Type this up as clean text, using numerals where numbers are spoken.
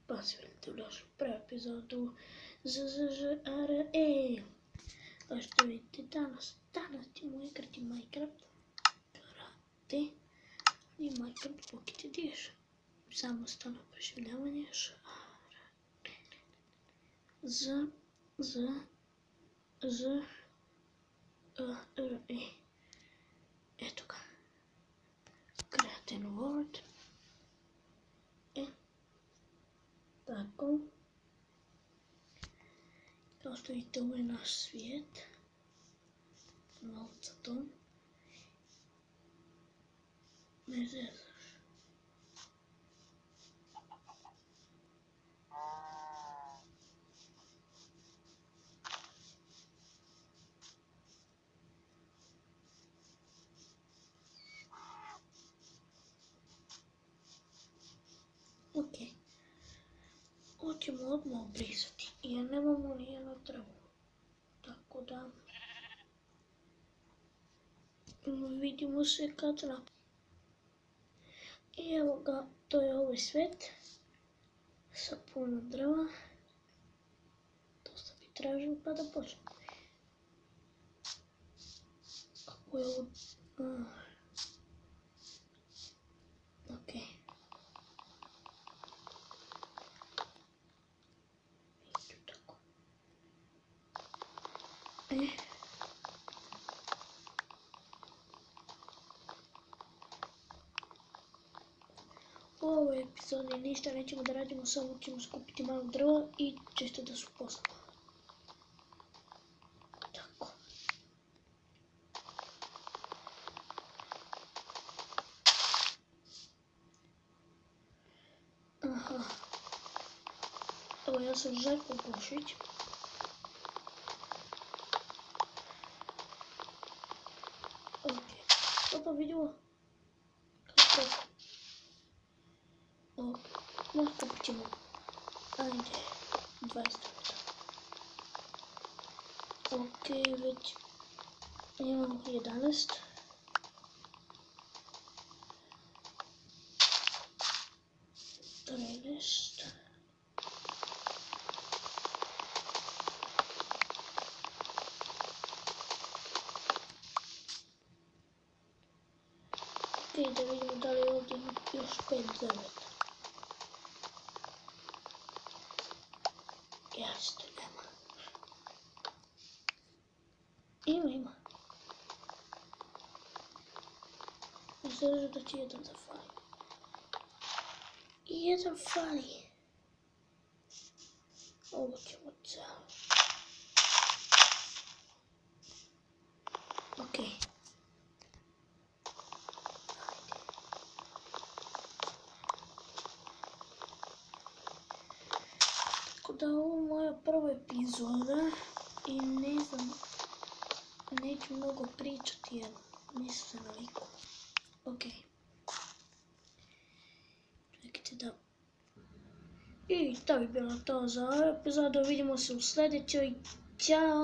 Pa se vidite u našu prvu epizodu ZZŽRE. Kao što vidite danas ćemo igrati Minecraft. Radi. I Minecraft Pocket Edition. Samostalno proživljavanje. ZZŽRE. Eto ga. Create a world. Tako. Kao što vidite, ovo je naš svijet. Malo za to. Ne zezaš. Ok. Ovo ćemo odmah obrisati jer nemamo nijednu travu. Tako da vidimo se kad napravimo. I evo ga, to je ovaj svet sa puno drva. Dosta bi tražilo pa da počnemo. Kako je ovo? Ok. Tako. U ovoj epizodi ništa nećemo da radimo, samo ćemo skupiti malo drva i čisto da su poslali. Tako. Aha. Evo, ja sam Željko Bošić. Ok. Opa, vidimo. Kako? Ok. Naskupit ćemo. Ajde. 20 minuta. Ok, već imamo 11. Ok, da vidimo da li ovdje ima još 5 drveta. Jeste, nema. Ima. Izgleda da će jedan da fali. I jedan fali. Ovo ćemo cijelo. Ok. Tako da ovo je moja prva epizoda i ne znam, neću mnogo pričati jer nisam se navikao. Ok. Čekajte da... I to bi bilo to za ovu epizodu, vidimo se u sljedećoj. Ćao!